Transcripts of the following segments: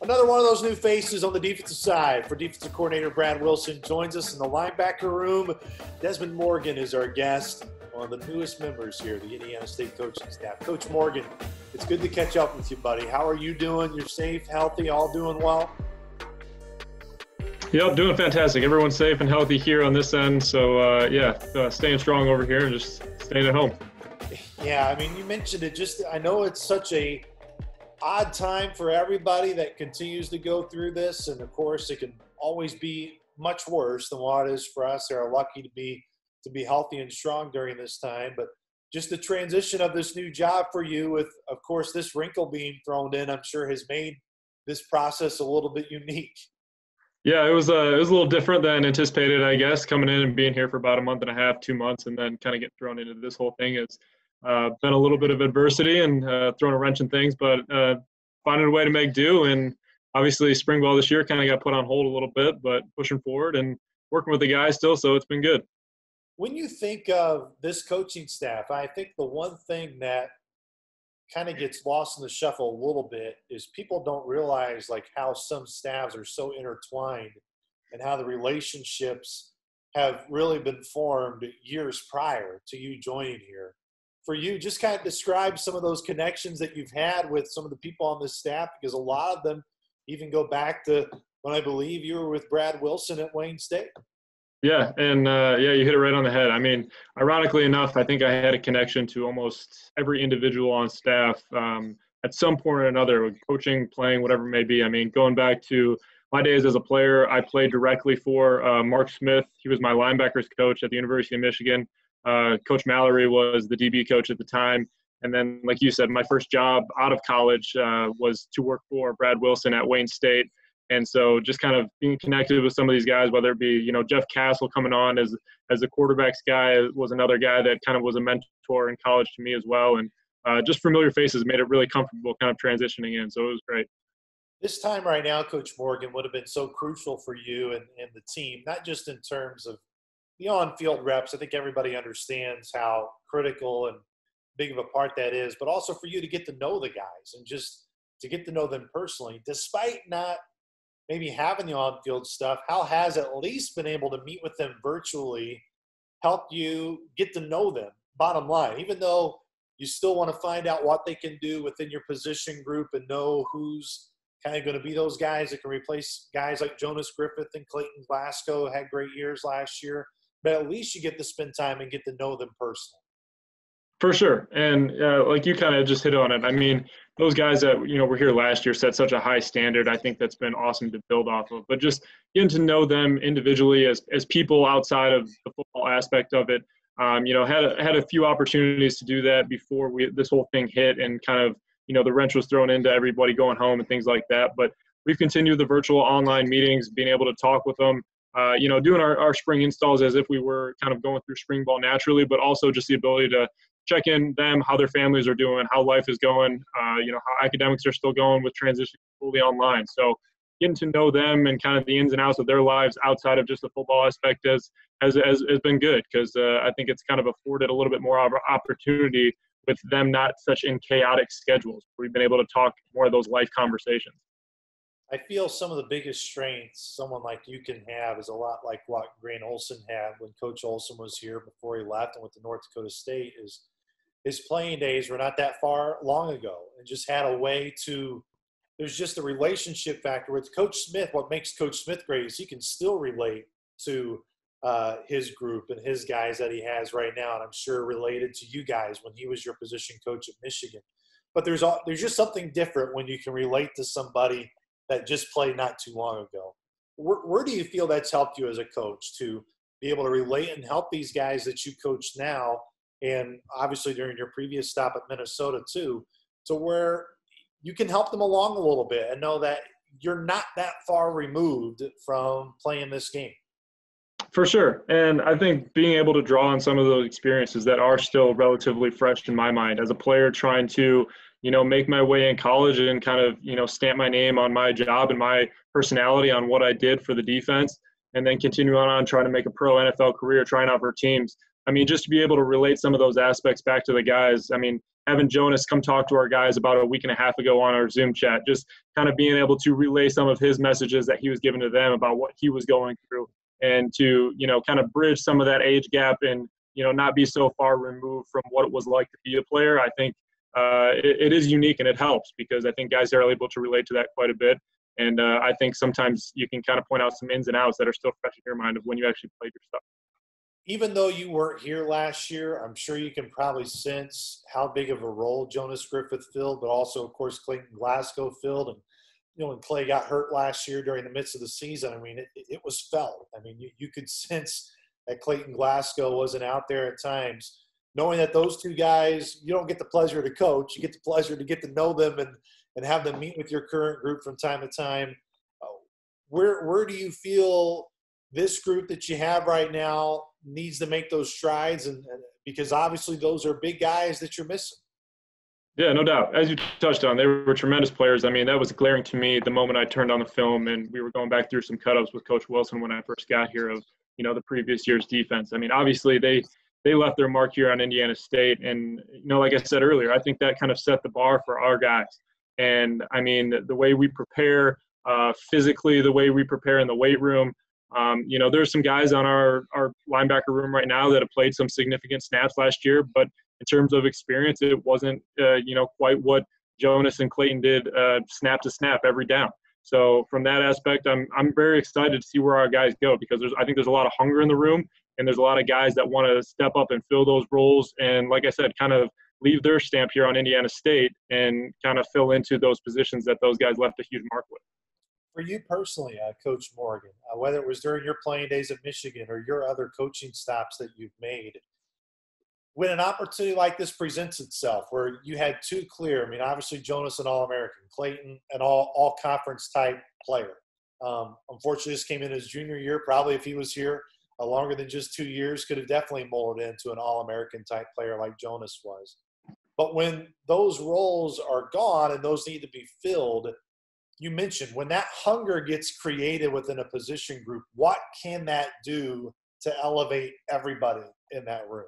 Another one of those new faces on the defensive side for defensive coordinator Brad Wilson joins us in the linebacker room. Desmond Morgan is our guest, one of the newest members here, the Indiana State coaching staff. Coach Morgan, it's good to catch up with you, buddy. How are you doing? You're safe, healthy, all doing well? Yep, doing fantastic. Everyone's safe and healthy here on this end. So, staying strong over here and just staying at home. Yeah, I mean, you mentioned it. I know it's such a odd time for everybody that continues to go through this. And, of course, it can always be much worse than what it is for us. They're lucky to be healthy and strong during this time. But just the transition of this new job for you with, of course, this wrinkle being thrown in, I'm sure has made this process a little bit unique. Yeah, it was a little different than anticipated, I guess, coming in and being here for about a month and a half, 2 months, and then kind of getting thrown into this whole thing. It's been a little bit of adversity and thrown a wrench in things, but finding a way to make do. And obviously spring ball this year kind of got put on hold a little bit, but pushing forward and working with the guys still, so it's been good. When you think of this coaching staff, I think the one thing that kind of gets lost in the shuffle a little bit is people don't realize like how some staffs are so intertwined and how the relationships have really been formed years prior to you joining here. For you, just kind of describe some of those connections that you've had with some of the people on this staff, because a lot of them even go back to when I believe you were with Brad Wilson at Wayne State. Yeah, and you hit it right on the head. I mean, ironically enough, I think I had a connection to almost every individual on staff at some point or another, coaching, playing, whatever it may be. I mean, going back to my days as a player, I played directly for Mark Smith. He was my linebackers coach at the University of Michigan. Coach Mallory was the DB coach at the time. And then, like you said, my first job out of college was to work for Brad Wilson at Wayne State. And so just kind of being connected with some of these guys, whether it be, Jeff Castle coming on as the quarterbacks guy was another guy that kind of was a mentor in college to me as well. And just familiar faces made it really comfortable kind of transitioning in. So it was great. This time right now, Coach Morgan, would have been so crucial for you and the team, not just in terms of the on-field reps. I think everybody understands how critical and big of a part that is, but also for you to get to know the guys and just to get to know them personally, despite not maybe having the on-field stuff. How has at least been able to meet with them virtually helped you get to know them, bottom line, even though you still want to find out what they can do within your position group and know who's kind of going to be those guys that can replace guys like Jonas Griffith and Clayton Glasgow, had great years last year. But at least you get to spend time and get to know them personally. For sure. And like you kind of just hit on it. I mean, those guys that, were here last year set such a high standard. I think that's been awesome to build off of. But just getting to know them individually as people outside of the football aspect of it, had a few opportunities to do that before this whole thing hit and kind of, the wrench was thrown into everybody going home and things like that. But we've continued the virtual online meetings, being able to talk with them. Doing our spring installs as if we were kind of going through spring ball naturally, but also just the ability to check in them, how their families are doing, how life is going, how academics are still going with transitioning fully online. So getting to know them and kind of the ins and outs of their lives outside of just the football aspect has been good, because I think it's kind of afforded a little bit more opportunity with them not such in chaotic schedules. We've been able to talk more of those life conversations. I feel some of the biggest strengths someone like you can have is a lot like what Grant Olson had when Coach Olson was here before he left and went to North Dakota State. Is his playing days were not that far long ago, and just had a way to – there's just a relationship factor with Coach Smith. What makes Coach Smith great is he can still relate to his group and his guys that he has right now, and I'm sure related to you guys when he was your position coach at Michigan. But there's just something different when you can relate to somebody that just played not too long ago. Where do you feel that's helped you as a coach to be able to relate and help these guys that you coach now, and obviously during your previous stop at Minnesota too, to where you can help them along a little bit and know that you're not that far removed from playing this game? For sure. And I think being able to draw on some of those experiences that are still relatively fresh in my mind as a player trying to make my way in college and kind of, stamp my name on my job and my personality on what I did for the defense, and then continue on trying to make a pro NFL career, trying out for teams. I mean, just to be able to relate some of those aspects back to the guys. I mean, having Jonas come talk to our guys about a week and a half ago on our Zoom chat, just kind of being able to relay some of his messages that he was giving to them about what he was going through, and to, kind of bridge some of that age gap and, not be so far removed from what it was like to be a player. I think it is unique, and it helps because I think guys are able to relate to that quite a bit. And I think sometimes you can kind of point out some ins and outs that are still fresh in your mind of when you actually played your stuff. Even though you weren't here last year, I'm sure you can probably sense how big of a role Jonas Griffith filled, but also, of course, Clayton Glasgow filled. And, when Clay got hurt last year during the midst of the season, I mean, it was felt. I mean, you could sense that Clayton Glasgow wasn't out there at times. Knowing that those two guys, you don't get the pleasure to coach, you get the pleasure to get to know them and have them meet with your current group from time to time. Where do you feel this group that you have right now needs to make those strides? And because obviously those are big guys that you're missing. Yeah, no doubt. As you touched on, they were tremendous players. I mean, that was glaring to me the moment I turned on the film and we were going back through some cut-ups with Coach Wilson when I first got here of, the previous year's defense. I mean, obviously they left their mark here on Indiana State. And, like I said earlier, I think that kind of set the bar for our guys. And, I mean, the way we prepare physically, the way we prepare in the weight room, there's some guys on our linebacker room right now that have played some significant snaps last year, but in terms of experience, it wasn't, quite what Jonas and Clayton did snap to snap every down. So from that aspect, I'm very excited to see where our guys go because I think there's a lot of hunger in the room and there's a lot of guys that want to step up and fill those roles. And like I said, kind of leave their stamp here on Indiana State and kind of fill into those positions that those guys left a huge mark with. For you personally, Coach Morgan, whether it was during your playing days at Michigan or your other coaching stops that you've made, when an opportunity like this presents itself, where you had two clear, I mean, obviously Jonas an All-American, Clayton an all-conference type player. Unfortunately, this came in his junior year. Probably if he was here longer than just 2 years, could have definitely molded into an All-American type player like Jonas was. But when those roles are gone and those need to be filled, you mentioned when that hunger gets created within a position group, what can that do to elevate everybody in that room?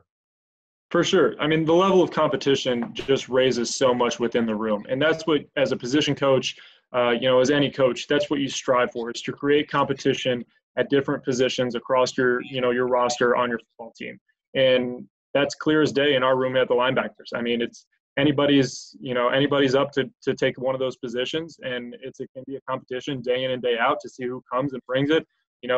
For sure. I mean, the level of competition just raises so much within the room. And that's what, as a position coach, as any coach, that's what you strive for, is to create competition at different positions across your roster on your football team. And that's clear as day in our room at the linebackers. I mean, it's anybody's up to take one of those positions, and it can be a competition day in and day out to see who comes and brings it,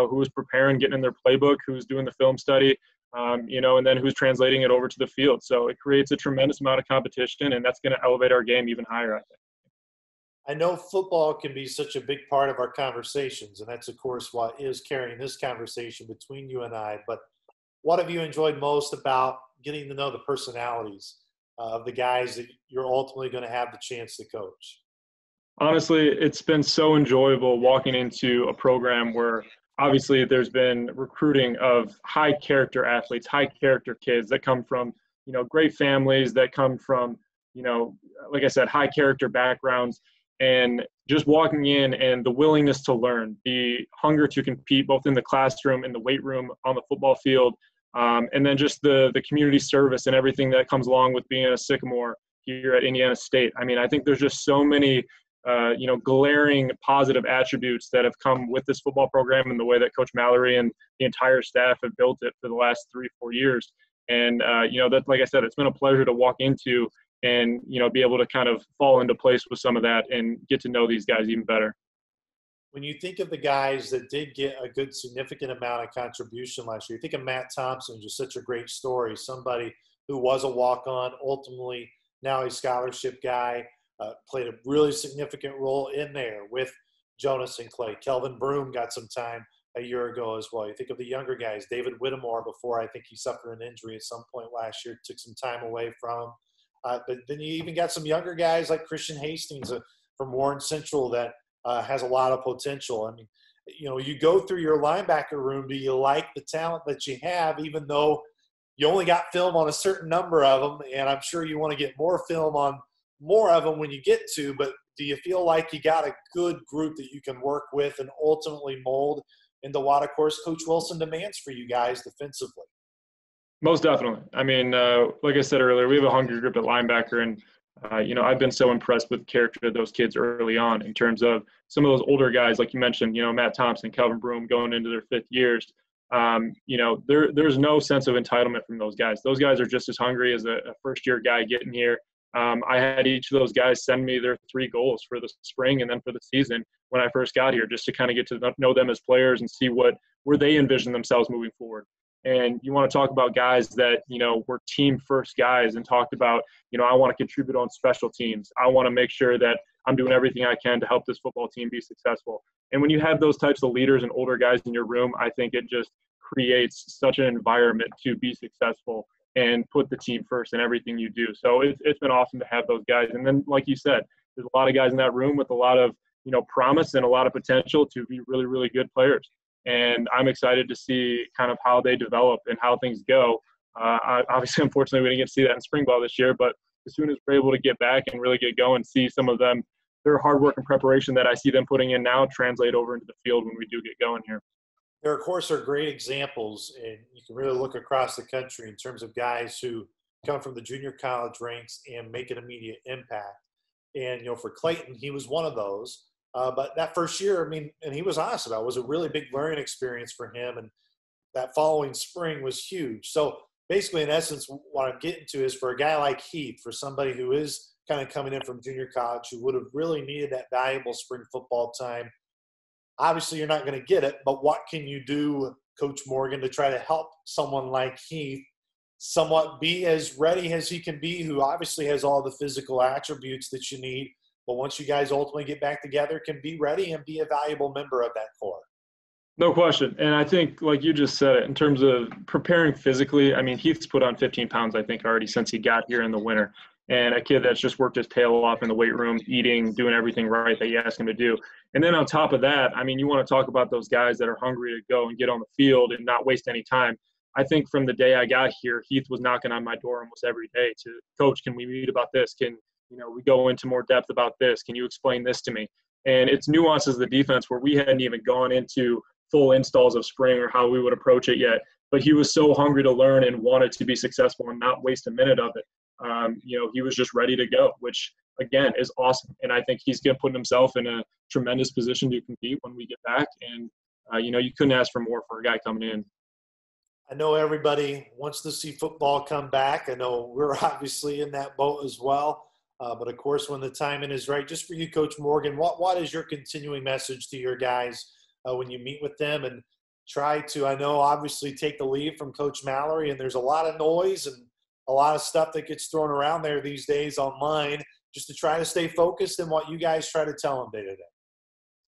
who's preparing, getting in their playbook, who's doing the film study, and then who's translating it over to the field. So it creates a tremendous amount of competition, and that's going to elevate our game even higher, I think. I know football can be such a big part of our conversations, and that's, of course, what is carrying this conversation between you and I. But what have you enjoyed most about getting to know the personalities of the guys that you're ultimately going to have the chance to coach? Honestly, it's been so enjoyable walking into a program where obviously there's been recruiting of high character athletes, high character kids that come from, great families, that come from, like I said, high character backgrounds. And just walking in and the willingness to learn, the hunger to compete both in the classroom, in the weight room, on the football field, and then just the community service and everything that comes along with being a Sycamore here at Indiana State. I mean, I think there's just so many glaring positive attributes that have come with this football program and the way that Coach Mallory and the entire staff have built it for the last 3-4 years. And, that, like I said, it's been a pleasure to walk into and, be able to kind of fall into place with some of that and get to know these guys even better. When you think of the guys that did get a good significant amount of contribution last year, you think of Matt Thompson, just such a great story, somebody who was a walk-on, ultimately now a scholarship guy, played a really significant role in there with Jonas and Clay. Kelvin Broom got some time a year ago as well. You think of the younger guys, David Whittemore, before I think he suffered an injury at some point last year, took some time away from him. But then you even got some younger guys like Christian Hastings from Warren Central that has a lot of potential. I mean, you go through your linebacker room. Do you like the talent that you have, even though you only got film on a certain number of them? And I'm sure you want to get more film on more of them when you get to, but do you feel like you got a good group that you can work with and ultimately mold into what, of course, Coach Wilson demands for you guys defensively? Most definitely. I mean, like I said earlier, we have a hungry group at linebacker, and I've been so impressed with the character of those kids early on in terms of some of those older guys, like you mentioned, Matt Thompson, Kelvin Broom, going into their fifth years. There's no sense of entitlement from those guys. Those guys are just as hungry as a first-year guy getting here. I had each of those guys send me their 3 goals for the spring and then for the season when I first got here, just to kind of get to know them as players and see where they envision themselves moving forward. And you want to talk about guys that, were team first guys and talked about, I want to contribute on special teams. I want to make sure that I'm doing everything I can to help this football team be successful. And when you have those types of leaders and older guys in your room, I think it just creates such an environment to be successful and put the team first in everything you do. So it's been awesome to have those guys. And then, like you said, there's a lot of guys in that room with a lot of, promise and a lot of potential to be really, really good players. And I'm excited to see kind of how they develop and how things go. Obviously, unfortunately, we didn't get to see that in spring ball this year, but as soon as we're able to get back and really get going, see some of them, their hard work and preparation that I see them putting in now translate over into the field when we do get going here. There, of course, are great examples, and you can really look across the country in terms of guys who come from the junior college ranks and make an immediate impact. And, for Clayton, he was one of those. But that first year, and he was honest about it, was a really big learning experience for him. And that following spring was huge. So basically, in essence, what I'm getting to is for a guy like Heath, for somebody who is kind of coming in from junior college, who would have really needed that valuable spring football time, obviously you're not going to get it, but what can you do, Coach Morgan, to try to help someone like Heath somewhat be as ready as he can be, who obviously has all the physical attributes that you need, but once you guys ultimately get back together, can be ready and be a valuable member of that core? No question. And I think, like you just said it, in terms of preparing physically, Heath's put on 15 pounds, I think, already since he got here in the winter. And a kid that's just worked his tail off in the weight room, eating, doing everything right that you ask him to do. And then on top of that, you want to talk about those guys that are hungry to go and get on the field and not waste any time. I think from the day I got here, Heath was knocking on my door almost every day to, Coach, can we meet about this? Can we go into more depth about this? Can you explain this to me? And it's nuances of the defense where we hadn't even gone into full installs of spring or how we would approach it yet. But he was so hungry to learn and wanted to be successful and not waste a minute of it. He was just ready to go, which, again, is awesome. And I think he's going to put himself in a tremendous position to compete when we get back. And, you couldn't ask for more for a guy coming in. I know everybody wants to see football come back. I know we're obviously in that boat as well. But, of course, when the timing is right, just for you, Coach Morgan, what is your continuing message to your guys when you meet with them, and try to, I know, obviously take the lead from Coach Mallory, and there's a lot of noise and a lot of stuff that gets thrown around there these days online, just to try to stay focused in what you guys try to tell them day to day?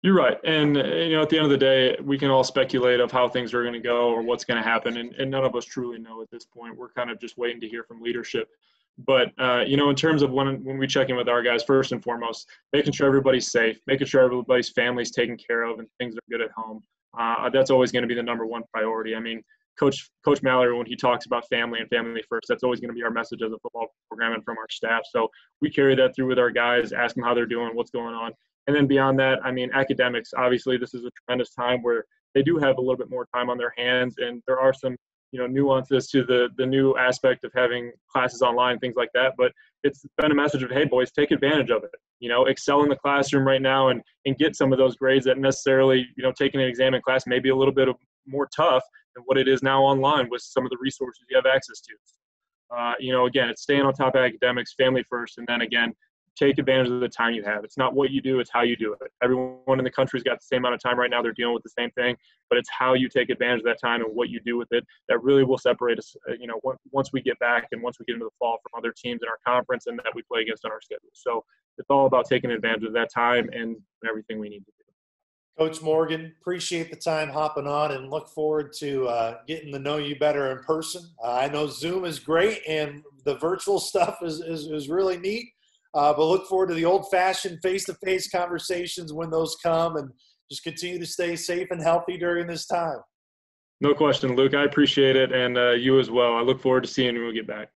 You're right. And, at the end of the day, we can all speculate of how things are going to go or what's going to happen. And none of us truly know at this point. We're kind of just waiting to hear from leadership. But, in terms of when we check in with our guys, first and foremost, making sure everybody's safe, making sure everybody's family's taken care of and things are good at home. That's always going to be the number one priority. Coach Mallory, when he talks about family and family first, that's always going to be our message as a football program and from our staff. So we carry that through with our guys, ask them how they're doing, what's going on. And then beyond that, academics, obviously this is a tremendous time where they do have a little bit more time on their hands, and there are some nuances to the new aspect of having classes online, things like that. But it's been a message of, hey, boys, take advantage of it. Excel in the classroom right now and get some of those grades that necessarily, taking an exam in class may be a little bit more tough than what it is now online with some of the resources you have access to. Again, it's staying on top of academics, family first, and then, again, take advantage of the time you have. It's not what you do, it's how you do it. Everyone in the country's got the same amount of time right now. They're dealing with the same thing, but it's how you take advantage of that time and what you do with it that really will separate us, once we get back and once we get into the fall from other teams in our conference and that we play against on our schedule. So it's all about taking advantage of that time and everything we need to do. Coach Morgan, appreciate the time hopping on and look forward to getting to know you better in person. I know Zoom is great and the virtual stuff is really neat. But look forward to the old-fashioned face-to-face conversations when those come, and just continue to stay safe and healthy during this time. No question, Luke. I appreciate it, and you as well. I look forward to seeing you when we get back.